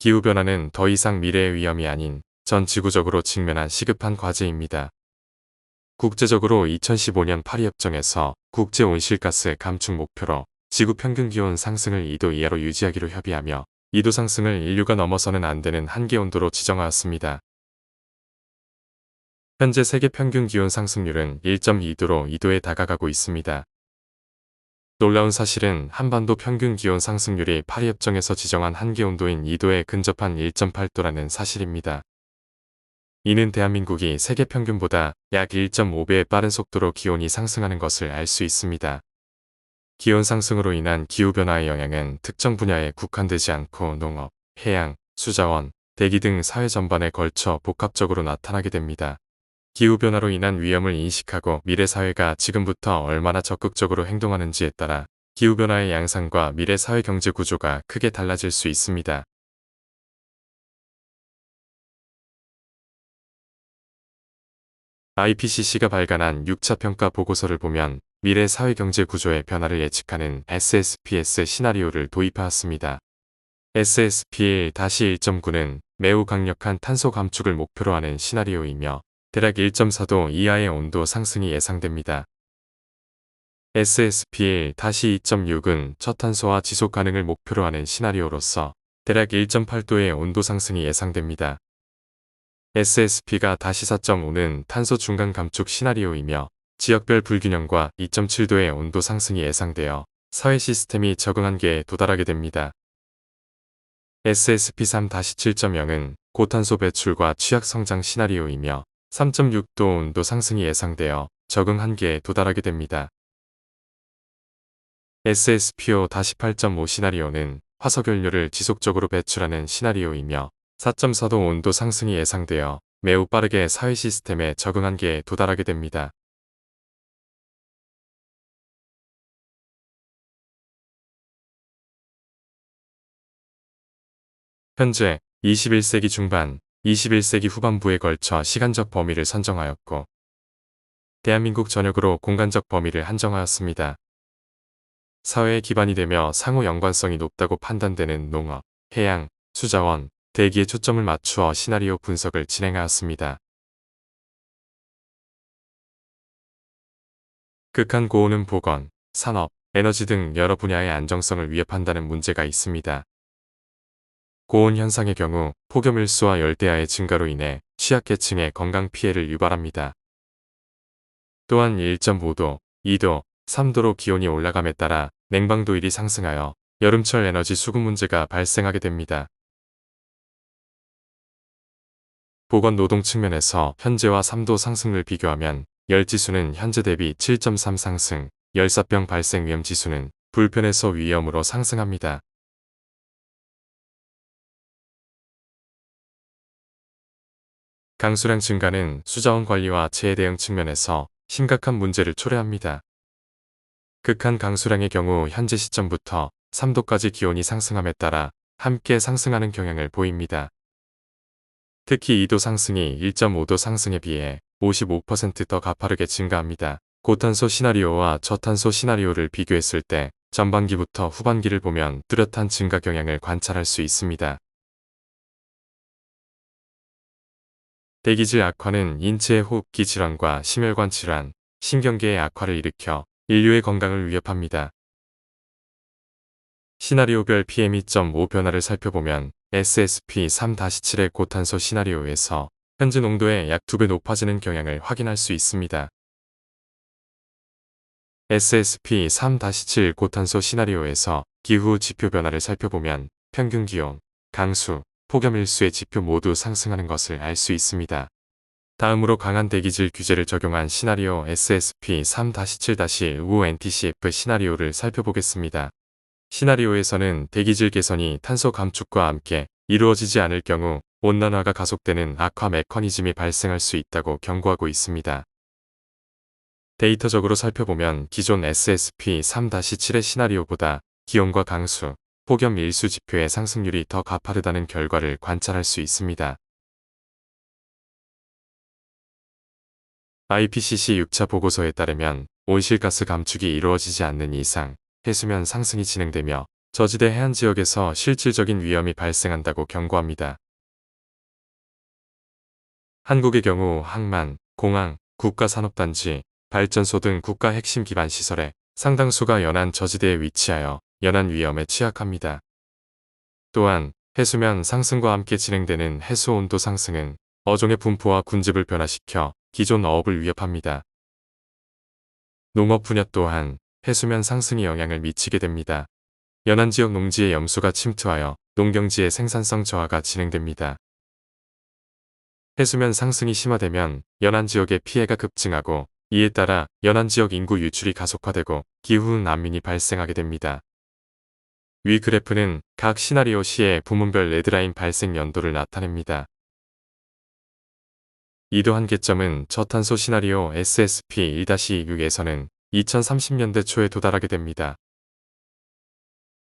기후변화는 더 이상 미래의 위험이 아닌 전 지구적으로 직면한 시급한 과제입니다. 국제적으로 2015년 파리협정에서 국제 온실가스 감축 목표로 지구 평균 기온 상승을 2도 이하로 유지하기로 협의하며 2도 상승을 인류가 넘어서는 안 되는 한계 온도로 지정하였습니다. 현재 세계 평균 기온 상승률은 1.2도로 2도에 다가가고 있습니다. 놀라운 사실은 한반도 평균 기온 상승률이 파리협정에서 지정한 한계 온도인 2도에 근접한 1.8도라는 사실입니다. 이는 대한민국이 세계 평균보다 약 1.5배의 빠른 속도로 기온이 상승하는 것을 알 수 있습니다. 기온 상승으로 인한 기후변화의 영향은 특정 분야에 국한되지 않고 농업, 해양, 수자원, 대기 등 사회 전반에 걸쳐 복합적으로 나타나게 됩니다. 기후변화로 인한 위험을 인식하고 미래 사회가 지금부터 얼마나 적극적으로 행동하는지에 따라 기후변화의 양상과 미래 사회 경제 구조가 크게 달라질 수 있습니다. IPCC가 발간한 6차 평가 보고서를 보면 미래 사회 경제 구조의 변화를 예측하는 SSPS 시나리오를 도입하였습니다. SSP-1.9는 매우 강력한 탄소 감축을 목표로 하는 시나리오이며 대략 1.4도 이하의 온도 상승이 예상됩니다. SSP-2.6은 저탄소와 지속 가능을 목표로 하는 시나리오로서 대략 1.8도의 온도 상승이 예상됩니다. SSP가 4.5는 탄소 중간 감축 시나리오이며 지역별 불균형과 2.7도의 온도 상승이 예상되어 사회 시스템이 적응 한계에 도달하게 됩니다. SSP-3-7.0은 고탄소 배출과 취약 성장 시나리오이며 3.6도 온도 상승이 예상되어 적응 한계에 도달하게 됩니다. SSPO-8.5 시나리오는 화석연료를 지속적으로 배출하는 시나리오이며 4.4도 온도 상승이 예상되어 매우 빠르게 사회 시스템에 적응 한계에 도달하게 됩니다. 현재 21세기 중반, 21세기 후반부에 걸쳐 시간적 범위를 선정하였고 대한민국 전역으로 공간적 범위를 한정하였습니다. 사회의 기반이 되며 상호 연관성이 높다고 판단되는 농업, 해양, 수자원, 대기에 초점을 맞추어 시나리오 분석을 진행하였습니다. 극한 고온은 보건, 산업, 에너지 등 여러 분야의 안정성을 위협한다는 문제가 있습니다. 고온 현상의 경우 폭염 일수와 열대야의 증가로 인해 취약계층의 건강 피해를 유발합니다. 또한 1.5도, 2도, 3도로 기온이 올라감에 따라 냉방도일이 상승하여 여름철 에너지 수급 문제가 발생하게 됩니다. 보건 노동 측면에서 현재와 3도 상승을 비교하면 열지수는 현재 대비 7.3 상승, 열사병 발생 위험 지수는 불편에서 위험으로 상승합니다. 강수량 증가는 수자원 관리와 재해 대응 측면에서 심각한 문제를 초래합니다. 극한 강수량의 경우 현재 시점부터 3도까지 기온이 상승함에 따라 함께 상승하는 경향을 보입니다. 특히 2도 상승이 1.5도 상승에 비해 55%더 가파르게 증가합니다. 고탄소 시나리오와 저탄소 시나리오를 비교했을 때 전반기부터 후반기를 보면 뚜렷한 증가 경향을 관찰할 수 있습니다. 대기질 악화는 인체의 호흡기 질환과 심혈관 질환, 신경계의 악화를 일으켜 인류의 건강을 위협합니다. 시나리오별 PM2.5 변화를 살펴보면 SSP-3-7의 고탄소 시나리오에서 현재 농도의 약 2배 높아지는 경향을 확인할 수 있습니다. SSP-3-7 고탄소 시나리오에서 기후 지표 변화를 살펴보면 평균 기온, 강수, 폭염 일수의 지표 모두 상승하는 것을 알 수 있습니다. 다음으로 강한 대기질 규제를 적용한 시나리오 SSP-3-7-5 NTCF 시나리오를 살펴보겠습니다. 시나리오에서는 대기질 개선이 탄소 감축과 함께 이루어지지 않을 경우 온난화가 가속되는 악화 메커니즘이 발생할 수 있다고 경고하고 있습니다. 데이터적으로 살펴보면 기존 SSP-3-7의 시나리오보다 기온과 강수, 폭염 일수 지표의 상승률이 더 가파르다는 결과를 관찰할 수 있습니다. IPCC 6차 보고서에 따르면 온실가스 감축이 이루어지지 않는 이상 해수면 상승이 진행되며 저지대 해안 지역에서 실질적인 위험이 발생한다고 경고합니다. 한국의 경우 항만, 공항, 국가산업단지, 발전소 등 국가 핵심 기반 시설의 상당수가 연안 저지대에 위치하여 연안 위험에 취약합니다. 또한 해수면 상승과 함께 진행되는 해수 온도 상승은 어종의 분포와 군집을 변화시켜 기존 어업을 위협합니다. 농업 분야 또한 해수면 상승이 영향을 미치게 됩니다. 연안 지역 농지의 염수가 침투하여 농경지의 생산성 저하가 진행됩니다. 해수면 상승이 심화되면 연안 지역의 피해가 급증하고 이에 따라 연안 지역 인구 유출이 가속화되고 기후 난민이 발생하게 됩니다. 위 그래프는 각 시나리오 시의 부문별 레드라인 발생 연도를 나타냅니다. 이도 한계점은 저탄소 시나리오 SSP-1-6에서는 2030년대 초에 도달하게 됩니다.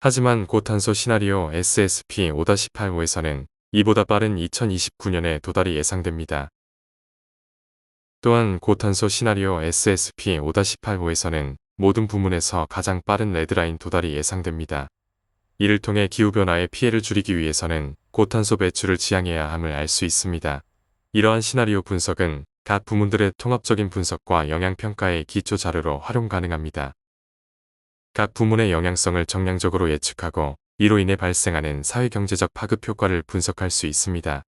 하지만 고탄소 시나리오 SSP-5-85에서는 이보다 빠른 2029년에 도달이 예상됩니다. 또한 고탄소 시나리오 SSP-5-85에서는 모든 부문에서 가장 빠른 레드라인 도달이 예상됩니다. 이를 통해 기후변화의 피해를 줄이기 위해서는 고탄소 배출을 지향해야 함을 알 수 있습니다. 이러한 시나리오 분석은 각 부문들의 통합적인 분석과 영향평가의 기초 자료로 활용 가능합니다. 각 부문의 영향성을 정량적으로 예측하고 이로 인해 발생하는 사회경제적 파급 효과를 분석할 수 있습니다.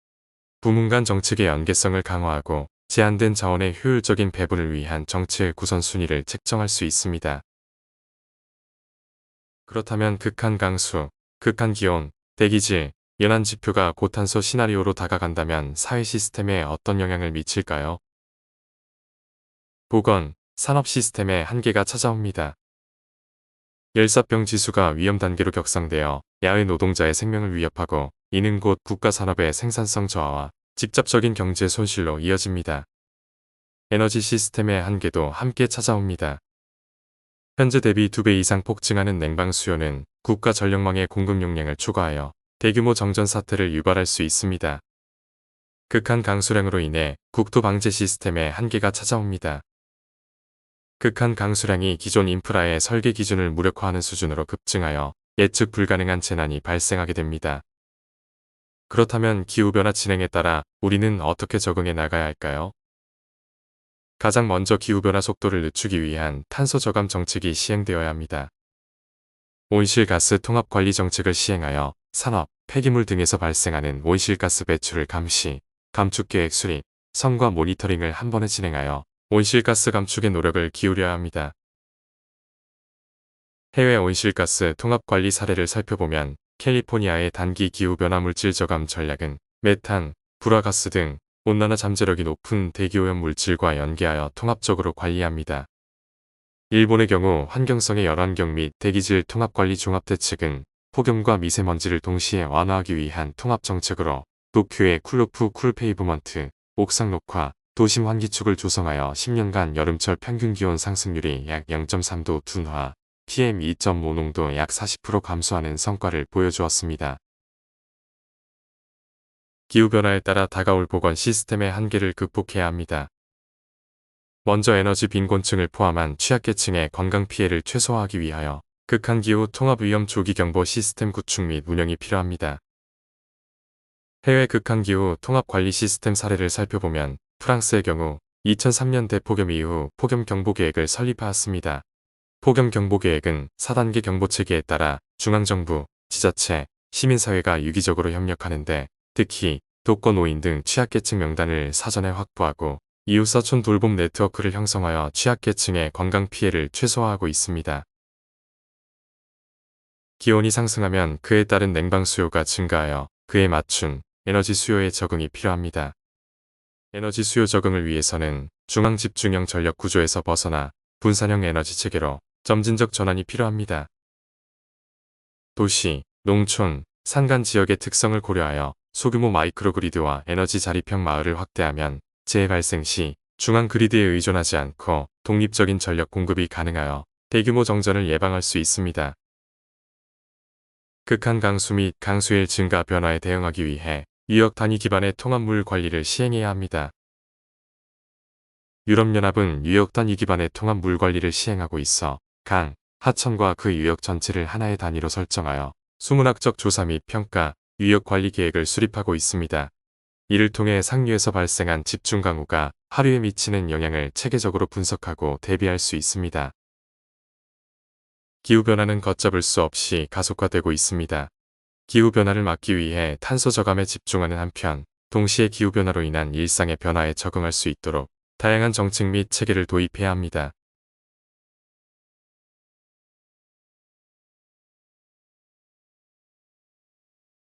부문 간 정책의 연계성을 강화하고 제한된 자원의 효율적인 배분을 위한 정책의 구선순위를 책정할 수 있습니다. 그렇다면 극한 강수, 극한 기온, 대기질, 연안 지표가 고탄소 시나리오로 다가간다면 사회 시스템에 어떤 영향을 미칠까요? 보건, 산업 시스템에 한계가 찾아옵니다. 열사병 지수가 위험 단계로 격상되어 야외 노동자의 생명을 위협하고 이는 곧 국가 산업의 생산성 저하와 직접적인 경제 손실로 이어집니다. 에너지 시스템의 한계도 함께 찾아옵니다. 현재 대비 2배 이상 폭증하는 냉방 수요는 국가 전력망의 공급 용량을 초과하여 대규모 정전 사태를 유발할 수 있습니다. 극한 강수량으로 인해 국토 방제 시스템의 한계가 찾아옵니다. 극한 강수량이 기존 인프라의 설계 기준을 무력화하는 수준으로 급증하여 예측 불가능한 재난이 발생하게 됩니다. 그렇다면 기후변화 진행에 따라 우리는 어떻게 적응해 나가야 할까요? 가장 먼저 기후변화 속도를 늦추기 위한 탄소 저감 정책이 시행되어야 합니다. 온실가스 통합관리 정책을 시행하여 산업, 폐기물 등에서 발생하는 온실가스 배출을 감시, 감축계획 수립, 성과 모니터링을 한 번에 진행하여 온실가스 감축에 노력을 기울여야 합니다. 해외 온실가스 통합관리 사례를 살펴보면 캘리포니아의 단기 기후변화 물질 저감 전략은 메탄, 불화가스 등 온난화 잠재력이 높은 대기오염 물질과 연계하여 통합적으로 관리합니다. 일본의 경우 환경성의 열환경 및 대기질 통합관리 종합대책은 폭염과 미세먼지를 동시에 완화하기 위한 통합정책으로 도쿄의 쿨루프 쿨페이브먼트, 옥상 녹화, 도심 환기축을 조성하여 10년간 여름철 평균 기온 상승률이 약 0.3도 둔화, PM2.5 농도 약 40% 감소하는 성과를 보여주었습니다. 기후변화에 따라 다가올 보건 시스템의 한계를 극복해야 합니다. 먼저 에너지 빈곤층을 포함한 취약계층의 건강 피해를 최소화하기 위하여 극한기후 통합위험 조기경보 시스템 구축 및 운영이 필요합니다. 해외 극한기후 통합관리 시스템 사례를 살펴보면 프랑스의 경우 2003년 대폭염 이후 폭염경보계획을 설립하였습니다. 폭염경보계획은 4단계 경보체계에 따라 중앙정부, 지자체, 시민사회가 유기적으로 협력하는데 특히 독거노인 등 취약계층 명단을 사전에 확보하고 이웃사촌 돌봄 네트워크를 형성하여 취약계층의 건강 피해를 최소화하고 있습니다. 기온이 상승하면 그에 따른 냉방 수요가 증가하여 그에 맞춘 에너지 수요에 적응이 필요합니다. 에너지 수요 적응을 위해서는 중앙 집중형 전력 구조에서 벗어나 분산형 에너지 체계로 점진적 전환이 필요합니다. 도시, 농촌, 산간 지역의 특성을 고려하여 소규모 마이크로그리드와 에너지 자립형 마을을 확대하면 재해 발생 시 중앙 그리드에 의존하지 않고 독립적인 전력 공급이 가능하여 대규모 정전을 예방할 수 있습니다. 극한 강수 및 강수일 증가 변화에 대응하기 위해 유역 단위 기반의 통합물 관리를 시행해야 합니다. 유럽연합은 유역 단위 기반의 통합물 관리를 시행하고 있어 강, 하천과 그 유역 전체를 하나의 단위로 설정하여 수문학적 조사 및 평가, 위협 관리 계획을 수립하고 있습니다. 이를 통해 상류에서 발생한 집중 강우가 하류에 미치는 영향을 체계적으로 분석하고 대비할 수 있습니다. 기후변화는 걷잡을 수 없이 가속화되고 있습니다. 기후변화를 막기 위해 탄소 저감에 집중하는 한편, 동시에 기후변화로 인한 일상의 변화에 적응할 수 있도록 다양한 정책 및 체계를 도입해야 합니다.